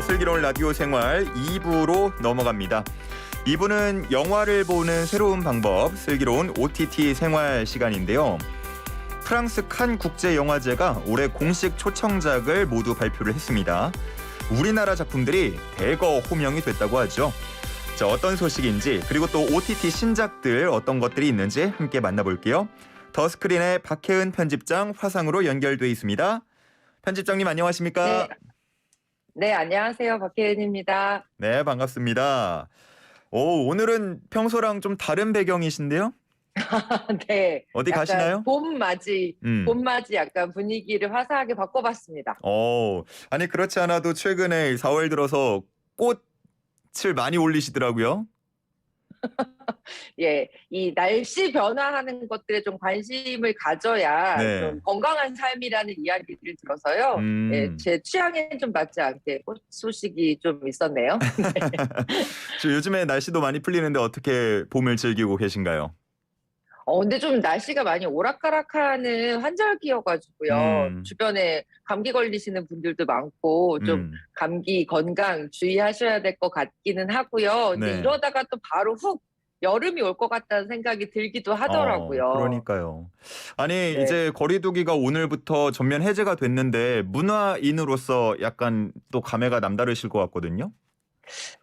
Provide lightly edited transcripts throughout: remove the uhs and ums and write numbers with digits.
슬기로운 라디오 생활 2부로 넘어갑니다. 2부는 영화를 보는 새로운 방법, 슬기로운 OTT 생활 시간인데요. 프랑스 칸 국제영화제가 올해 공식 초청작을 모두 발표를 했습니다. 우리나라 작품들이 대거 호명이 됐다고 하죠. 자, 어떤 소식인지 그리고 또 OTT 신작들 어떤 것들이 있는지 함께 만나볼게요. 더 스크린의 박혜은 편집장 화상으로 연결돼 있습니다. 편집장님 안녕하십니까? 네, 안녕하세요. 박혜은입니다. 네, 반갑습니다. 오늘은 평소랑 좀 다른 배경이신데요? 네, 어디 약간 가시나요? 봄맞이 약간 분위기를 화사하게 바꿔봤습니다. 아니 그렇지 않아도 최근에 4월 들어서 꽃을 많이 올리시더라고요. 예, 이 날씨 변화하는 것들에 좀 관심을 가져야 네. 좀 건강한 삶이라는 이야기를 들어서요. 예, 제 취향에 좀 맞지 않게 꽃 소식이 좀 있었네요. 저 요즘에 날씨도 많이 풀리는데 어떻게 봄을 즐기고 계신가요? 근데 좀 날씨가 많이 오락가락하는 환절기여가지고요. 음, 주변에 감기 걸리시는 분들도 많고, 좀 감기 건강 주의하셔야 될 것 같기는 하고요. 근데 네. 이러다가 또 바로 훅 여름이 올 것 같다는 생각이 들기도 하더라고요. 그러니까요. 아니 네. 이제 거리두기가 오늘부터 전면 해제가 됐는데 문화인으로서 약간 또 감회가 남다르실 것 같거든요.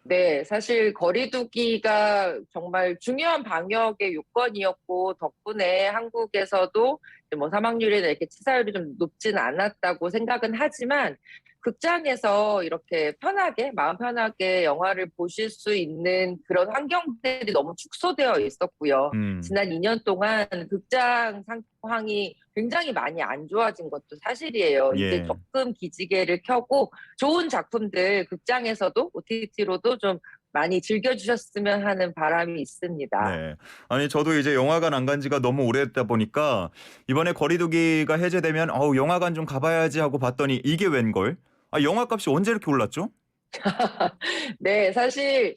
네, 사실 거리두기가 정말 중요한 방역의 요건이었고, 덕분에 한국에서도 뭐 사망률이나 이렇게 치사율이 좀 높지는 않았다고 생각은 하지만, 극장에서 이렇게 편하게, 마음 편하게 영화를 보실 수 있는 그런 환경들이 너무 축소되어 있었고요. 음, 지난 2년 동안 극장 상황이 굉장히 많이 안 좋아진 것도 사실이에요. 이제 예. 조금 기지개를 켜고 좋은 작품들 극장에서도 OTT로도 좀 많이 즐겨주셨으면 하는 바람이 있습니다. 네. 아니 저도 이제 영화관 안 간 지가 너무 오래됐다 보니까 이번에 거리두기가 해제되면 영화관 좀 가봐야지 하고 봤더니 이게 웬걸? 영화값이 언제 이렇게 올랐죠? 네, 사실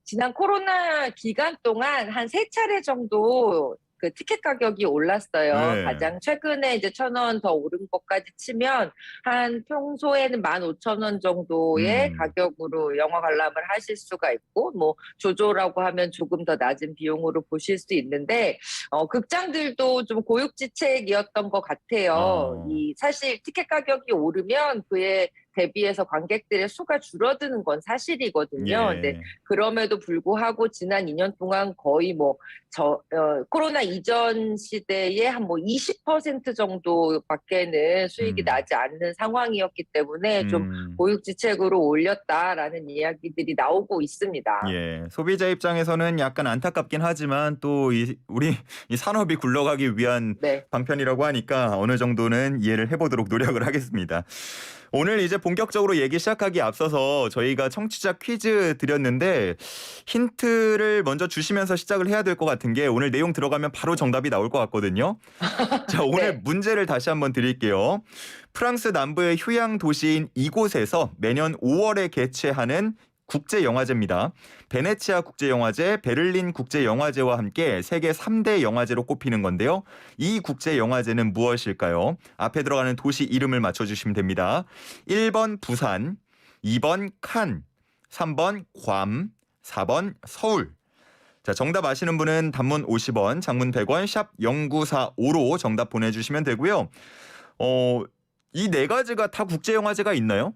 지난 코로나 기간 동안 한 세 차례 정도 그 티켓 가격이 올랐어요. 네. 가장 최근에 이제 1,000원 더 오른 것까지 치면 한 평소에는 15,000원 정도의 음. 가격으로 영화 관람을 하실 수가 있고, 뭐 조조라고 하면 조금 더 낮은 비용으로 보실 수 있는데, 극장들도 좀 고육지책이었던 것 같아요. 어. 이 사실 티켓 가격이 오르면 그에 대비해서 관객들의 수가 줄어드는 건 사실이거든요. 근데 예. 그럼에도 불구하고 지난 2년 동안 거의 코로나 이전 시대의 한 20% 정도밖에는 수익이 음. 나지 않는 상황이었기 때문에 좀 음. 고육지책으로 올렸다라는 이야기들이 나오고 있습니다. 예. 소비자 입장에서는 약간 안타깝긴 하지만 또 우리 이 산업이 굴러가기 위한 네. 방편이라고 하니까 어느 정도는 이해를 해보도록 노력을 하겠습니다. 오늘 이제 본격적으로 얘기 시작하기 앞서서 저희가 청취자 퀴즈 드렸는데 힌트를 먼저 주시면서 시작을 해야 될 것 같은 게 오늘 내용 들어가면 바로 정답이 나올 것 같거든요. 자, 오늘 네. 문제를 다시 한번 드릴게요. 프랑스 남부의 휴양 도시인 이곳에서 매년 5월에 개최하는 국제영화제입니다. 베네치아 국제영화제, 베를린 국제영화제와 함께 세계 3대 영화제로 꼽히는 건데요. 이 국제영화제는 무엇일까요? 앞에 들어가는 도시 이름을 맞춰주시면 됩니다. 1번 부산, 2번 칸, 3번 괌, 4번 서울. 자, 정답 아시는 분은 단문 50원, 장문 100원, 샵 0945로 정답 보내주시면 되고요. 이 네 가지가 다 국제영화제가 있나요?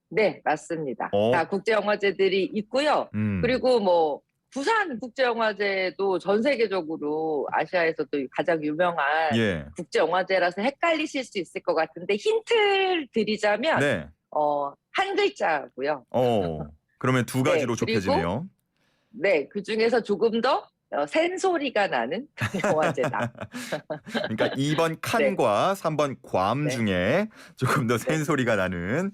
네, 맞습니다. 어, 다 국제영화제들이 있고요. 음, 그리고 부산 국제영화제도 전 세계적으로 아시아에서도 가장 유명한 예, 국제영화제라서 헷갈리실 수 있을 것 같은데 힌트를 드리자면 네, 한 글자고요. 그러면 두 네, 가지로 그리고 좁혀지네요. 네, 그중에서 조금 더 센소리가 나는 영화제다. 그러니까 2번 네, 칸과 3번 괌 네, 중에 조금 더 네. 센소리가 나는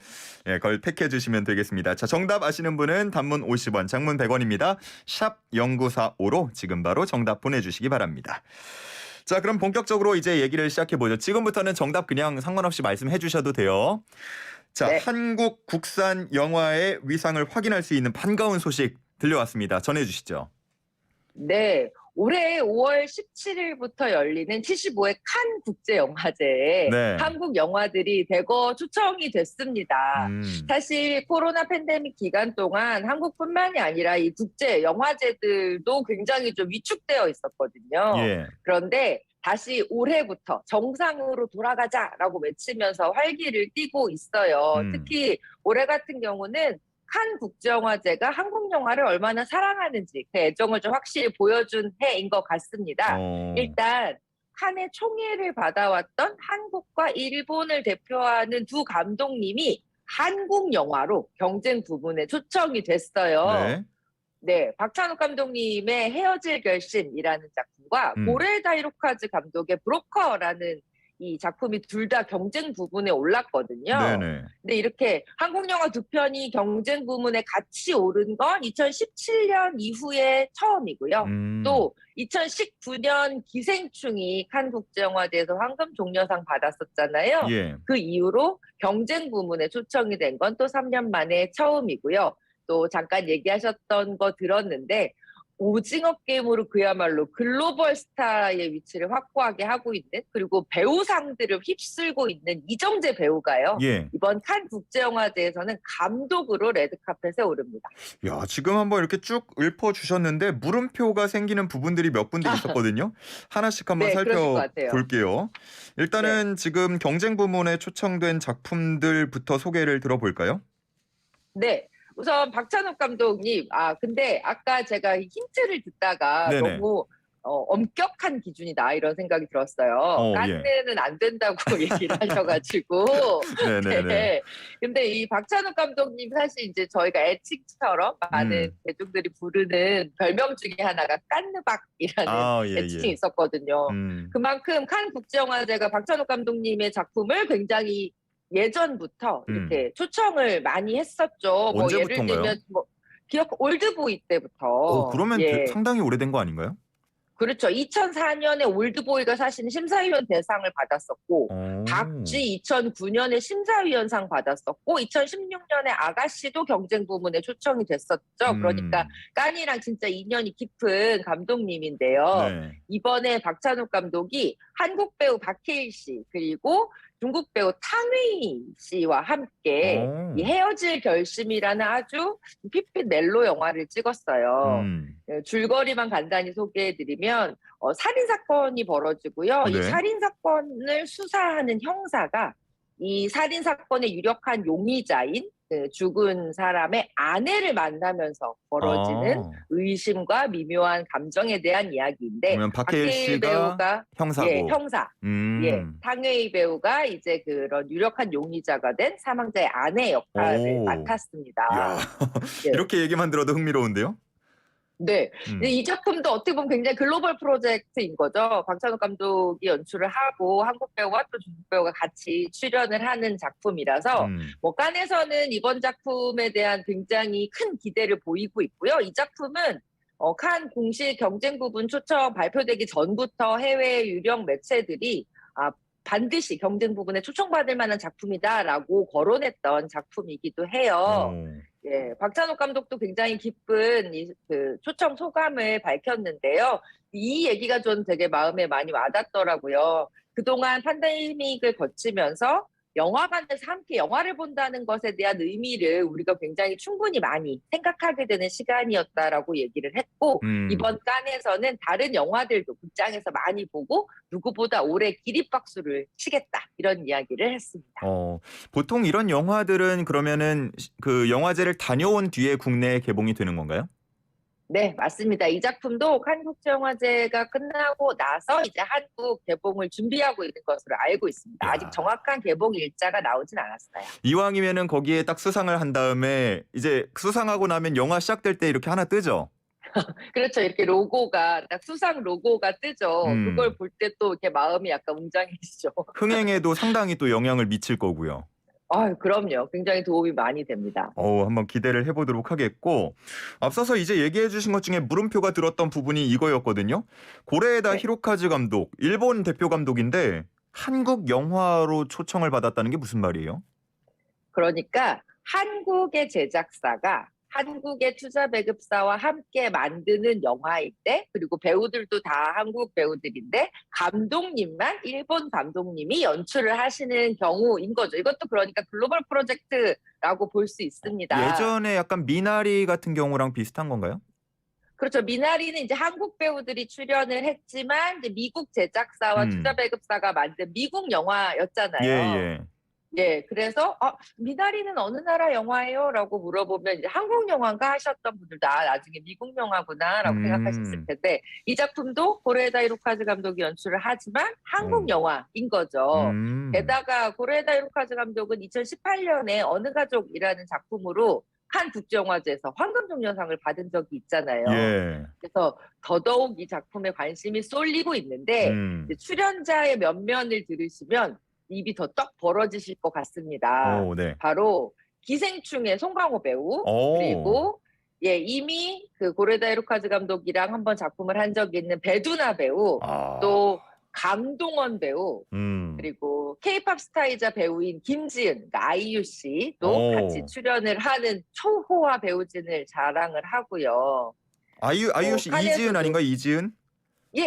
걸 택해 주시면 되겠습니다. 자, 정답 아시는 분은 단문 50원, 장문 100원입니다. 샵 0945로 지금 바로 정답 보내주시기 바랍니다. 자, 그럼 본격적으로 이제 얘기를 시작해 보죠. 지금부터는 정답 그냥 상관없이 말씀해 주셔도 돼요. 자, 네. 한국 국산 영화의 위상을 확인할 수 있는 반가운 소식 들려왔습니다. 전해 주시죠. 네, 올해 5월 17일부터 열리는 75회 칸 국제영화제에 네. 한국 영화들이 대거 초청이 됐습니다. 음. 사실 코로나 팬데믹 기간 동안 한국뿐만이 아니라 이 국제 영화제들도 굉장히 좀 위축되어 있었거든요. 예. 그런데 다시 올해부터 정상으로 돌아가자라고 외치면서 활기를 띠고 있어요. 음. 특히 올해 같은 경우는 칸 국제영화제가 한국 영화를 얼마나 사랑하는지 그 애정을 좀 확실히 보여준 해인 것 같습니다. 어. 일단 칸의 총애를 받아왔던 한국과 일본을 대표하는 두 감독님이 한국 영화로 경쟁 부문에 초청이 됐어요. 네. 네, 박찬욱 감독님의 헤어질 결심이라는 작품과 고레다 히로카즈 감독의 브로커라는 이 작품이 둘 다 경쟁 부문에 올랐거든요. 네네. 근데 이렇게 한국 영화 두 편이 경쟁 부문에 같이 오른 건 2017년 이후에 처음이고요. 또 2019년 기생충이 칸 국제영화제에서 황금 종려상 받았었잖아요. 예. 그 이후로 경쟁 부문에 초청이 된 건 또 3년 만에 처음이고요. 또 잠깐 얘기하셨던 거 들었는데 오징어 게임으로 그야말로 글로벌 스타의 위치를 확고하게 하고 있는 그리고 배우상들을 휩쓸고 있는 이정재 배우가요. 예. 이번 칸 국제영화제에서는 감독으로 레드카펫에 오릅니다. 야, 지금 한번 이렇게 쭉 읊어 주셨는데 물음표가 생기는 부분들이 몇 군데 있었거든요. 하나씩 한번 네, 그러실 것 같아요. 살펴볼게요. 일단은 지금 경쟁 부문에 초청된 작품들부터 소개를 들어볼까요? 네. 우선 박찬욱 감독님, 근데 아까 제가 힌트를 듣다가 네네. 너무 엄격한 기준이다 이런 생각이 들었어요. 예. 깐느는 안 된다고 얘기를 하셔가지고. 네네네. 네. 근데 이 박찬욱 감독님 사실 이제 저희가 애칭처럼 많은 대중들이 부르는 별명 중에 하나가 깐느박이라는 예, 애칭이 예. 있었거든요. 음. 그만큼 칸 국제영화제가 박찬욱 감독님의 작품을 굉장히 예전부터 이렇게 초청을 많이 했었죠. 뭐 예를 언제부터인가요? 들면 올드보이 때부터. 그러면 예. 상당히 오래된 거 아닌가요? 그렇죠. 2004년에 올드보이가 사실 심사위원 대상을 받았었고, 어. 박쥐 2009년에 심사위원상 받았었고, 2016년에 아가씨도 경쟁 부문에 초청이 됐었죠. 그러니까 깐이랑 진짜 인연이 깊은 감독님인데요. 네. 이번에 박찬욱 감독이 한국 배우 박해일 씨 그리고 중국 배우 탕웨이 씨와 함께 이 헤어질 결심이라는 아주 핏빛 멜로 영화를 찍었어요. 줄거리만 간단히 소개해드리면 살인 사건이 벌어지고요. 네. 이 살인 사건을 수사하는 형사가 이 살인 사건의 유력한 용의자인 그 죽은 사람의 아내를 만나면서 벌어지는 의심과 미묘한 감정에 대한 이야기인데 그러면 박해일 씨가 배우가 형사고. 예, 형사. 예, 탕웨이 배우가 이제 그런 유력한 용의자가 된 사망자의 아내 역할을 맡았습니다. 이야, 예. 이렇게 얘기만 들어도 흥미로운데요? 네. 이 작품도 어떻게 보면 굉장히 글로벌 프로젝트인 거죠. 박찬욱 감독이 연출을 하고 한국 배우와 또 중국 배우가 같이 출연을 하는 작품이라서 뭐 칸에서는 이번 작품에 대한 굉장히 큰 기대를 보이고 있고요. 이 작품은 칸 공식 경쟁 부분 초청 발표되기 전부터 해외 유령 매체들이 반드시 경쟁 부분에 초청받을 만한 작품이다라고 거론했던 작품이기도 해요. 예, 박찬욱 감독도 굉장히 기쁜 그 초청 소감을 밝혔는데요. 이 얘기가 좀 되게 마음에 많이 와닿더라고요. 그동안 팬데믹을 거치면서 영화관에서 함께 영화를 본다는 것에 대한 의미를 우리가 굉장히 충분히 많이 생각하게 되는 시간이었다라고 얘기를 했고 이번 칸에서는 다른 영화들도 극장에서 많이 보고 누구보다 오래 기립박수를 치겠다 이런 이야기를 했습니다. 보통 이런 영화들은 그러면은 그 영화제를 다녀온 뒤에 국내에 개봉이 되는 건가요? 네, 맞습니다. 이 작품도 칸 국제영화제가 끝나고 나서 이제 한국 개봉을 준비하고 있는 것으로 알고 있습니다. 아직 정확한 개봉 일자가 나오진 않았어요. 이왕이면은 거기에 딱 수상을 한 다음에 이제 수상하고 나면 영화 시작될 때 이렇게 하나 뜨죠? 그렇죠. 이렇게 로고가 딱 수상 로고가 뜨죠. 그걸 볼 때 또 이렇게 마음이 약간 웅장해지죠. 흥행에도 상당히 또 영향을 미칠 거고요. 그럼요. 굉장히 도움이 많이 됩니다. 한번 기대를 해보도록 하겠고 앞서서 이제 얘기해 주신 것 중에 물음표가 들었던 부분이 이거였거든요. 고레에다 히로카즈 감독, 일본 대표 감독인데 한국 영화로 초청을 받았다는 게 무슨 말이에요? 그러니까 한국의 제작사가 한국의 투자 배급사와 함께 만드는 영화인데, 그리고 배우들도 다 한국 배우들인데 감독님만 일본 감독님이 연출을 하시는 경우인 거죠. 이것도 그러니까 글로벌 프로젝트라고 볼 수 있습니다. 예전에 약간 미나리 같은 경우랑 비슷한 건가요? 그렇죠. 미나리는 이제 한국 배우들이 출연을 했지만 이제 미국 제작사와 투자 음. 배급사가 만든 미국 예, 영화였잖아요. 예. 예, 그래서 미나리는 어느 나라 영화예요?라고 물어보면 이제 한국 영화인가 하셨던 분들도 나중에 미국 영화구나라고 생각하셨을 음. 텐데 이 작품도 고레에다 히로카즈 감독이 연출을 하지만 한국 어. 영화인 거죠. 음. 게다가 고레에다 히로카즈 감독은 2018년에 어느 가족이라는 작품으로 칸 국제영화제에서 황금종려상을 받은 적이 있잖아요. 예. 그래서 더더욱 이 작품에 관심이 쏠리고 있는데 이제 음. 출연자의 면면을 들으시면 입이 더 떡 벌어지실 것 같습니다. 네. 바로 기생충의 송강호 배우 어. 그리고 이미 그 고레다 히로카즈 감독이랑 한번 작품을 한 적이 있는 배두나 배우 아. 또 강동원 배우 음. 그리고 케이팝 스타이자 배우인 김지은 그러니까 아이유 씨도 같이 어. 출연을 하는 초호화 배우진을 자랑을 하고요. 아이유 씨 이지은 칸에서도 아닌가요? 이지은?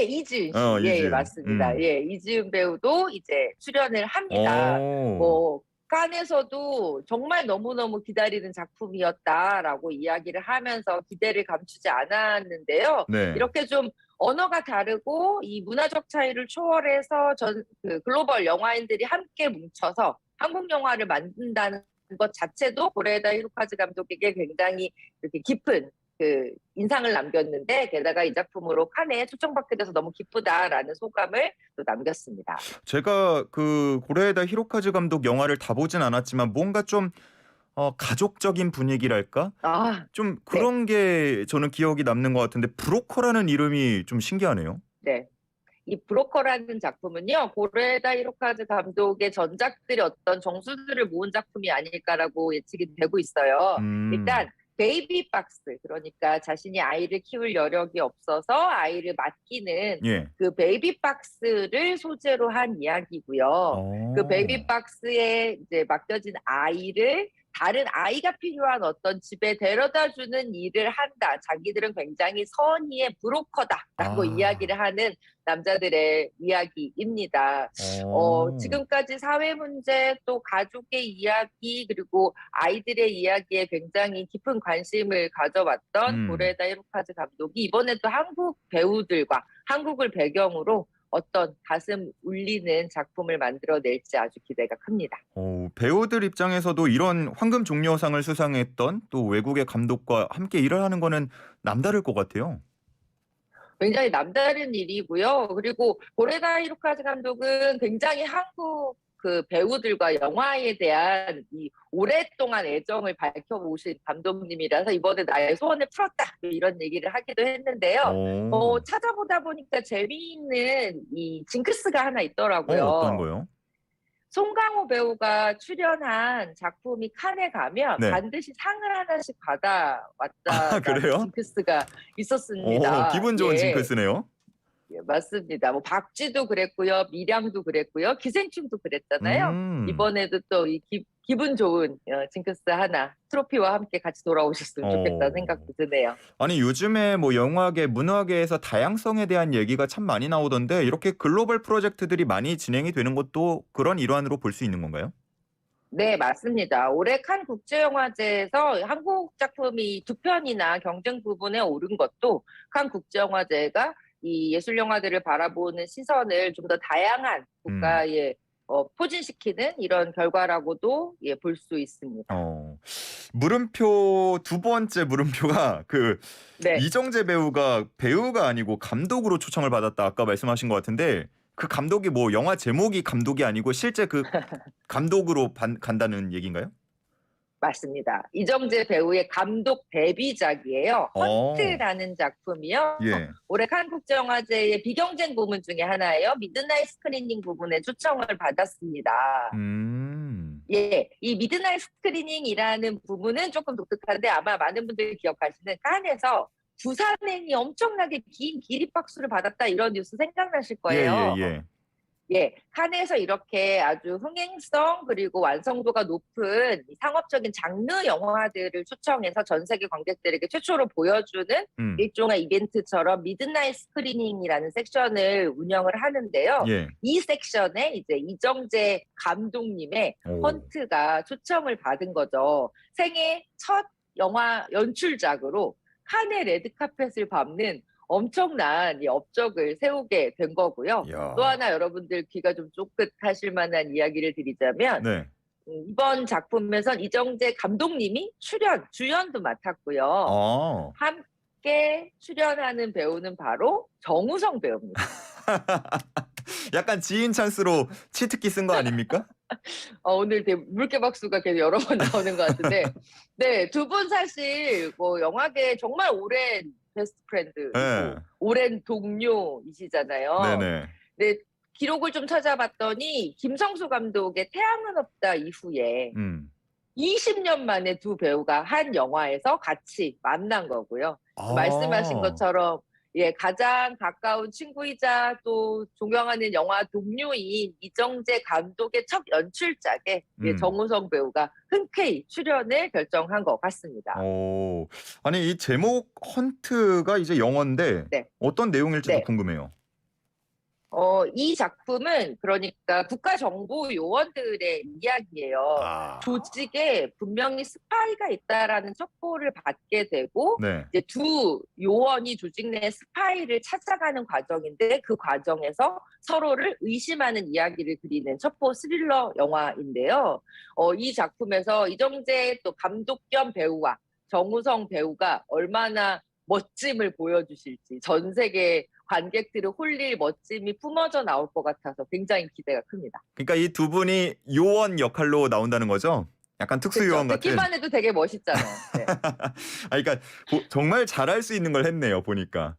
이지은 씨. 예, 이지은. 맞습니다. 예, 이지은 배우도 이제 출연을 합니다. 어. 칸에서도 정말 너무너무 기다리는 작품이었다라고 이야기를 하면서 기대를 감추지 않았는데요. 네. 이렇게 좀 언어가 다르고 이 문화적 차이를 초월해서 그 글로벌 영화인들이 함께 뭉쳐서 한국 영화를 만든다는 것 자체도 고레에다 히로카즈 감독에게 굉장히 이렇게 깊은 그 인상을 남겼는데 게다가 이 작품으로 칸에 초청받게 돼서 너무 기쁘다라는 소감을 또 남겼습니다. 제가 그 고레에다 히로카즈 감독 영화를 다 보진 않았지만 뭔가 좀 가족적인 분위기랄까? 아, 좀 네, 그런 게 저는 기억이 남는 것 같은데 브로커라는 이름이 좀 신기하네요. 네. 이 브로커라는 작품은요, 고레에다 히로카즈 감독의 전작들이 어떤 정수들을 모은 작품이 아닐까라고 예측이 되고 있어요. 음. 일단 베이비 박스, 그러니까 자신이 아이를 키울 여력이 없어서 아이를 맡기는 예. 그 베이비 박스를 소재로 한 이야기고요. 그 베이비 어. 박스에 이제 맡겨진 아이를 다른 아이가 필요한 어떤 집에 데려다 주는 일을 한다. 자기들은 굉장히 선의의 브로커다라고 아. 이야기를 하는 남자들의 이야기입니다. 어. 지금까지 사회 문제 또 가족의 이야기 그리고 아이들의 이야기에 굉장히 깊은 관심을 가져왔던 음. 고레에다 히로카즈 감독이 이번에 또 한국 배우들과 한국을 배경으로 어떤 가슴 울리는 작품을 만들어낼지 아주 기대가 큽니다. 배우들 입장에서도 이런 황금 종려상을 수상했던 또 외국의 감독과 함께 일을 하는 거는 남다를 것 같아요. 굉장히 남다른 일이고요. 그리고 고레다 히로카즈 감독은 굉장히 한국 그 배우들과 영화에 대한 이 오랫동안 애정을 밝혀오신 감독님이라서 이번에 나의 소원을 풀었다 이런 얘기를 하기도 했는데요. 어. 찾아보다 보니까 재미있는 이 징크스가 하나 어떤 있더라고요. 거요? 송강호 배우가 출연한 작품이 칸에 가면 네. 반드시 상을 하나씩 아 받아왔다라는 그래요? 징크스가 있었습니다. 기분 좋은 예. 징크스네요. 예, 맞습니다. 뭐 박쥐도 그랬고요, 밀양도 그랬고요, 기생충도 그랬잖아요. 음. 이번에도 또 이 기분 좋은 징크스 하나 트로피와 함께 같이 돌아오셨으면 좋겠다는 어. 생각도 드네요. 아니 요즘에 뭐 영화계, 문화계에서 다양성에 대한 얘기가 참 많이 나오던데 이렇게 글로벌 프로젝트들이 많이 진행이 되는 것도 그런 일환으로 볼 수 있는 건가요? 네, 맞습니다. 올해 칸 국제영화제에서 한국 작품이 두 편이나 경쟁 부분에 오른 것도 칸 국제영화제가 이 예술 영화들을 바라보는 시선을 좀 더 다양한 음. 국가에 포진시키는 이런 결과라고도 볼 수 있습니다. 물음표 두 번째 물음표가 그 네. 이정재 배우가 아니고 감독으로 초청을 받았다 아까 말씀하신 것 같은데 그 감독이 뭐 영화 제목이 감독이 아니고 실제 그 감독으로 간다는 얘기인가요? 맞습니다. 이정재 배우의 감독 데뷔작이에요. 어. 헌트라는 작품이요. 예. 올해 칸 국제영화제의 비경쟁 부문 중에 하나예요. 미드나잇 스크리닝 부분에 초청을 받았습니다. 음. 예, 이 미드나잇 스크리닝이라는 부분은 조금 독특한데 아마 많은 분들이 기억하시는 칸에서 부산행이 엄청나게 긴 기립박수를 받았다 이런 뉴스 생각나실 거예요. 예예예. 예, 칸에서 이렇게 아주 흥행성 그리고 완성도가 높은 이 상업적인 장르 영화들을 초청해서 전 세계 관객들에게 최초로 보여주는 음. 일종의 이벤트처럼 미드나잇 스크리닝이라는 섹션을 운영을 하는데요. 예. 이 섹션에 이제 이정재 감독님의 오. 헌트가 초청을 받은 거죠. 생애 첫 영화 연출작으로 칸의 레드카펫을 밟는 엄청난 이 업적을 세우게 된 거고요. 또 야. 하나 여러분들 귀가 좀 쫑긋하실 만한 이야기를 드리자면 네. 이번 작품에선 이정재 감독님이 주연도 맡았고요. 아. 함께 출연하는 배우는 바로 정우성 배우입니다. 약간 지인 찬스로 치트키 쓴 거 아닙니까? 오늘 되게 물개박수가 계속 여러 번 나오는 것 같은데, 네, 두 분 사실 뭐 영화계 정말 오랜 베스트 프렌드이고 예. 오랜 동료이시잖아요. 네네. 네, 기록을 좀 찾아봤더니 김성수 감독의 태양은 없다 이후에 음. 20년 만에 두 배우가 한 영화에서 같이 만난 거고요. 말씀하신 아. 것처럼 예, 가장 가까운 친구이자 또 존경하는 영화 동료인 이정재 감독의 첫 연출작에 예, 음. 정우성 배우가 흔쾌히 출연을 결정한 것 같습니다. 오. 아니 이 제목 헌트가 이제 영어인데 네, 어떤 내용일지도 네. 궁금해요. 이 작품은 그러니까 국가정보 요원들의 이야기예요. 아. 조직에 분명히 스파이가 있다라는 첩보를 받게 되고 네. 이제 두 요원이 조직 내 스파이를 찾아가는 과정인데 그 과정에서 서로를 의심하는 이야기를 그리는 첩보 스릴러 영화인데요. 이 작품에서 이정재 또 감독 겸 배우와 정우성 배우가 얼마나 멋짐을 보여주실지 전 세계 관객들을 홀릴 멋짐이 뿜어져 나올 것 같아서 굉장히 기대가 큽니다. 그러니까 이 두 분이 요원 역할로 나온다는 거죠? 약간 특수 그렇죠. 요원 같은. 듣기만 해도 되게 멋있잖아요. 네, 그러니까 정말 잘할 수 있는 걸 했네요, 보니까.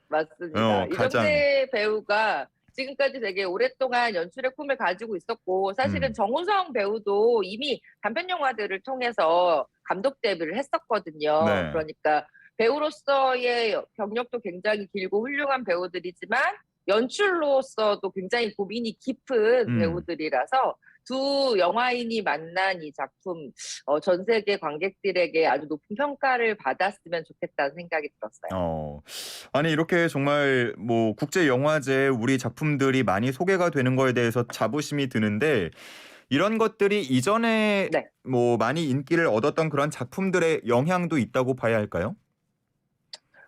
맞습니다. 가장. 이정재 배우가 지금까지 되게 오랫동안 연출의 꿈을 가지고 있었고 사실은 음. 정우성 배우도 이미 단편 영화들을 통해서 감독 데뷔를 했었거든요. 네. 그러니까 배우로서의 경력도 굉장히 길고 훌륭한 배우들이지만 연출로서도 굉장히 고민이 깊은 음. 배우들이라서 두 영화인이 만난 이 작품 전 세계 관객들에게 아주 높은 평가를 받았으면 좋겠다는 생각이 들었어요. 어. 아니 이렇게 정말 뭐 국제 영화제에 우리 작품들이 많이 소개가 되는 거에 대해서 자부심이 드는데 이런 것들이 이전에 네. 뭐 많이 인기를 얻었던 그런 작품들의 영향도 있다고 봐야 할까요?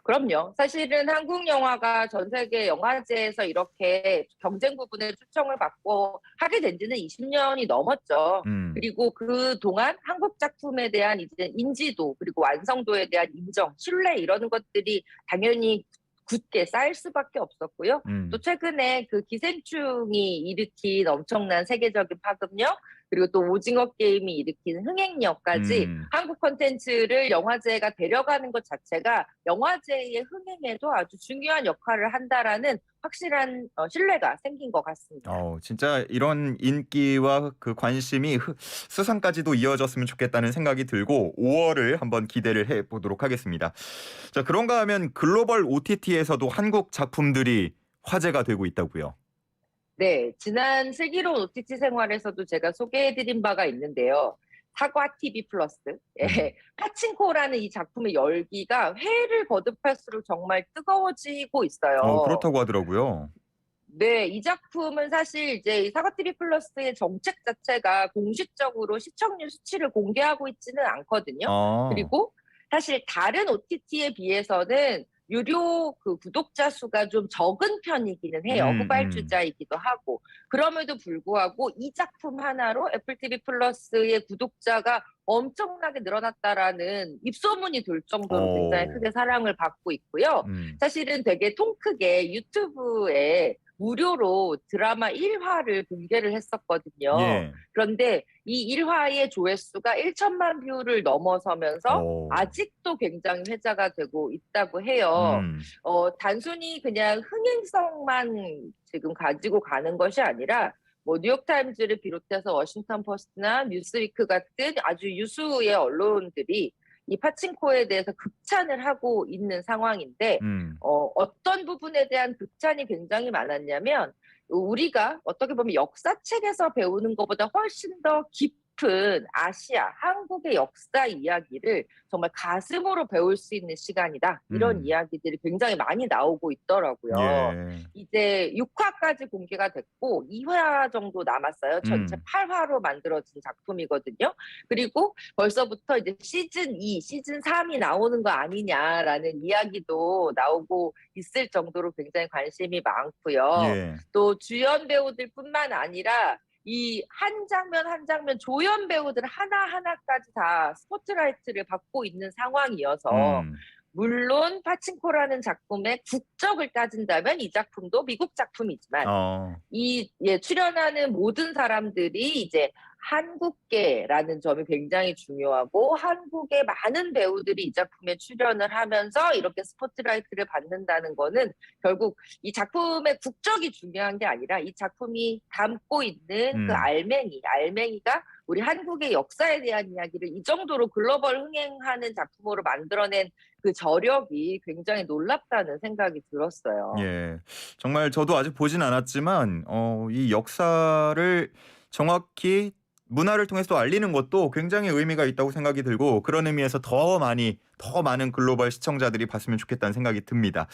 그럼요. 사실은 한국 영화가 전 세계 영화제에서 이렇게 경쟁 부분에 초청을 받고 하게 된 지는 20년이 넘었죠. 음. 그리고 그동안 한국 작품에 대한 이제 인지도 그리고 완성도에 대한 인정, 신뢰 이런 것들이 당연히 굳게 쌓일 수밖에 없었고요. 또 음. 최근에 그 기생충이 일으킨 엄청난 세계적인 파급력 그리고 또 오징어 게임이 일으키는 흥행력까지 음. 한국 콘텐츠를 영화제가 데려가는 것 자체가 영화제의 흥행에도 아주 중요한 역할을 한다라는 확실한 신뢰가 생긴 것 같습니다. 진짜 이런 인기와 그 관심이 수상까지도 이어졌으면 좋겠다는 생각이 들고 5월을 한번 기대를 해 보도록 하겠습니다. 자, 그런가 하면 글로벌 OTT에서도 한국 작품들이 화제가 되고 있다고요. 네, 지난 슬기로운 OTT 생활에서도 제가 소개해드린 바가 있는데요. 사과 TV 플러스, 예, 파친코라는 이 작품의 열기가 회를 거듭할수록 정말 뜨거워지고 있어요. 그렇다고 하더라고요. 네, 이 작품은 사실 이제 이 사과 TV 플러스의 정책 자체가 공식적으로 시청률 수치를 공개하고 있지는 않거든요. 아. 그리고 사실 다른 OTT에 비해서는 유료 그 구독자 수가 좀 적은 편이기는 해요. 음. 후발주자이기도 하고. 그럼에도 불구하고 이 작품 하나로 애플 TV 플러스의 구독자가 엄청나게 늘어났다라는 입소문이 돌 정도로 굉장히 어. 크게 사랑을 받고 있고요. 음. 사실은 되게 통 크게 유튜브에 무료로 드라마 1화를 공개를 했었거든요. 예. 그런데 이 1화의 조회수가 1천만 뷰를 넘어서면서 어. 아직도 굉장히 회자가 되고 있다고 해요. 음. 단순히 그냥 흥행성만 지금 가지고 가는 것이 아니라 뭐 뉴욕타임즈를 비롯해서 워싱턴 포스트나 뉴스위크 같은 아주 유수의 언론들이 이 파친코에 대해서 극찬을 하고 있는 상황인데 음. 어떤 부분 부분에 대한 극찬이 굉장히 많았냐면 우리가 어떻게 보면 역사책에서 배우는 것보다 훨씬 더 깊은 아시아, 한국의 역사 이야기를 정말 가슴으로 배울 수 있는 시간이다. 이런 이야기들이 굉장히 많이 나오고 있더라고요. 예. 이제 6화까지 공개가 됐고 2화 정도 남았어요. 전체 음. 8화로 만들어진 작품이거든요. 그리고 벌써부터 이제 시즌 2, 시즌 3이 나오는 거 아니냐라는 이야기도 나오고 있을 정도로 굉장히 관심이 많고요. 예. 또 주연 배우들뿐만 아니라 이 한 장면 한 장면 조연 배우들 하나하나까지 다 스포트라이트를 받고 있는 상황이어서 음. 물론 파친코라는 작품의 국적을 따진다면 이 작품도 미국 작품이지만 어. 출연하는 모든 사람들이 이제 한국계라는 점이 굉장히 중요하고 한국의 많은 배우들이 이 작품에 출연을 하면서 이렇게 스포트라이트를 받는다는 거는 결국 이 작품의 국적이 중요한 게 아니라 이 작품이 담고 있는 그 알맹이가 우리 한국의 역사에 대한 이야기를 이 정도로 글로벌 흥행하는 작품으로 만들어낸 그 저력이 굉장히 놀랍다는 생각이 들었어요. 예. 정말 저도 아직 보진 않았지만 이 역사를 정확히 문화를 통해서 알리는 것도 굉장히 의미가 있다고 생각이 들고 그런 의미에서 더 많은 글로벌 시청자들이 봤으면 좋겠다는 생각이 듭니다.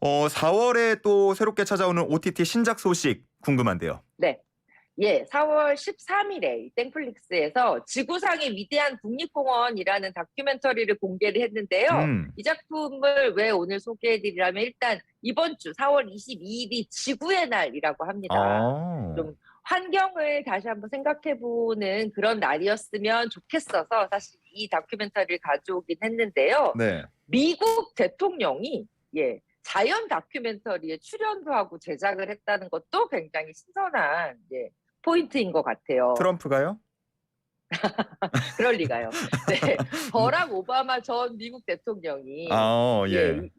4월에 또 새롭게 찾아오는 OTT 신작 소식 궁금한데요. 네. 4월 13일에 땡플릭스에서 지구상의 위대한 국립공원이라는 다큐멘터리를 공개를 했는데요. 음. 이 작품을 왜 오늘 소개해드리려면 일단 이번 주 4월 22일이 지구의 날이라고 합니다. 아. 좀 환경을 다시 한번 생각해보는 그런 날이었으면 좋겠어서 사실 이 다큐멘터리를 가져오긴 했는데요. 네. 미국 대통령이 자연 다큐멘터리에 출연도 하고 제작을 했다는 것도 굉장히 신선한 포인트인 것 같아요. 트럼프가요? 그럴 리가요. 네, 버락 오바마 전 미국 대통령이 예.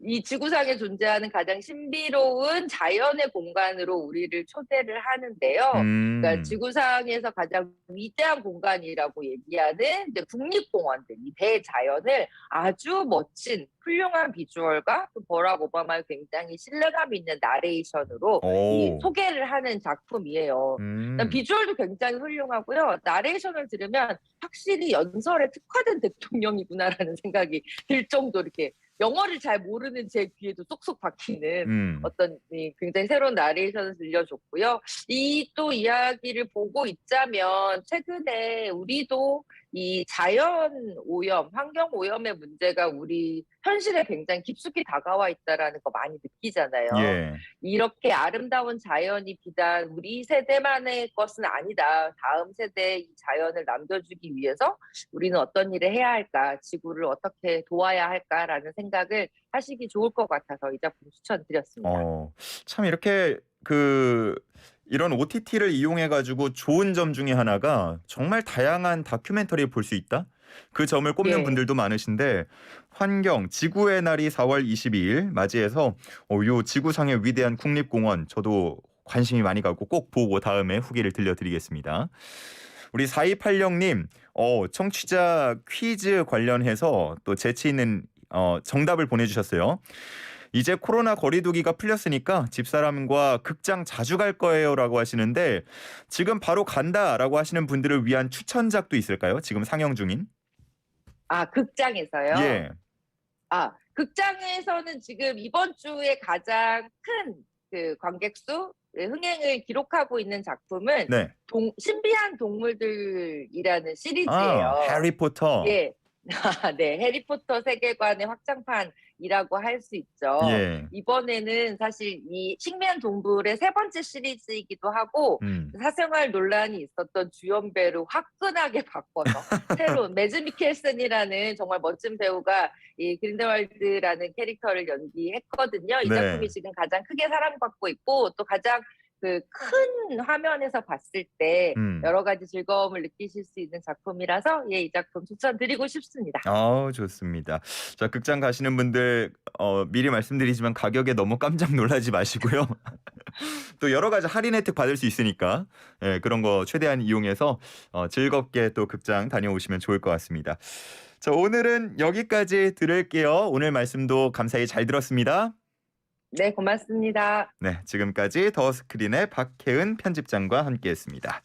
이 지구상에 존재하는 가장 신비로운 자연의 공간으로 우리를 초대를 하는데요. 그러니까 지구상에서 가장 위대한 공간이라고 얘기하는 이제 국립공원들, 이 대자연을 아주 멋진 훌륭한 비주얼과 또 버락 오바마의 굉장히 신뢰감 있는 나레이션으로 이 소개를 하는 작품이에요. 일단 비주얼도 굉장히 훌륭하고요. 나레이션을 들으면 확실히 연설에 특화된 대통령이구나라는 생각이 들 정도 이렇게 영어를 잘 모르는 제 귀에도 쏙쏙 박히는 어떤 굉장히 새로운 나레이션을 들려줬고요. 이 또 이야기를 보고 있자면 최근에 우리도 이 자연 오염, 환경 오염의 문제가 우리 현실에 굉장히 깊숙이 다가와 있다라는 거 많이 느끼잖아요. 예. 이렇게 아름다운 자연이 비단 우리 세대만의 것은 아니다. 다음 세대에 이 자연을 남겨주기 위해서 우리는 어떤 일을 해야 할까, 지구를 어떻게 도와야 할까라는 생각을 하시기 좋을 것 같아서 이 작품 추천드렸습니다. 참 이렇게 이런 OTT를 이용해 가지고 좋은 점 중에 하나가 정말 다양한 다큐멘터리를 볼 수 있다. 그 점을 꼽는 분들도 많으신데 환경 지구의 날이 4월 22일 맞이해서 요 지구상의 위대한 국립공원 저도 관심이 많이 가고 꼭 보고 다음에 후기를 들려드리겠습니다. 우리 4280님 청취자 퀴즈 관련해서 또 재치 있는 정답을 보내주셨어요. 이제 코로나 거리두기가 풀렸으니까 집사람과 극장 자주 갈 거예요라고 하시는데 지금 바로 간다라고 하시는 분들을 위한 추천작도 있을까요? 지금 상영 중인? 극장에서요? 예. 극장에서는 지금 이번 주에 가장 큰 그 관객 수 흥행을 기록하고 있는 작품은 신비한 동물들이라는 시리즈예요. 해리포터. 네, 해리포터 세계관의 확장판이라고 할 수 있죠. 이번에는 사실 이 신비한 동물의 세 번째 시리즈이기도 하고 사생활 논란이 있었던 주연 배를 화끈하게 바꿔서 새로운 매즈 미켈슨이라는 정말 멋진 배우가 이 그린델왈드라는 캐릭터를 연기했거든요. 이 작품이 지금 가장 크게 사랑받고 있고 또 가장 큰 화면에서 봤을 때 여러 가지 즐거움을 느끼실 수 있는 작품이라서 이 작품 추천드리고 싶습니다. 좋습니다. 자, 극장 가시는 분들 미리 말씀드리지만 가격에 너무 깜짝 놀라지 마시고요. 또 여러 가지 할인 혜택 받을 수 있으니까 그런 거 최대한 이용해서 즐겁게 또 극장 다녀오시면 좋을 것 같습니다. 자, 오늘은 여기까지 들을게요. 오늘 말씀도 감사히 잘 들었습니다. 네, 고맙습니다. 네, 지금까지 더 스크린의 박혜은 편집장과 함께했습니다.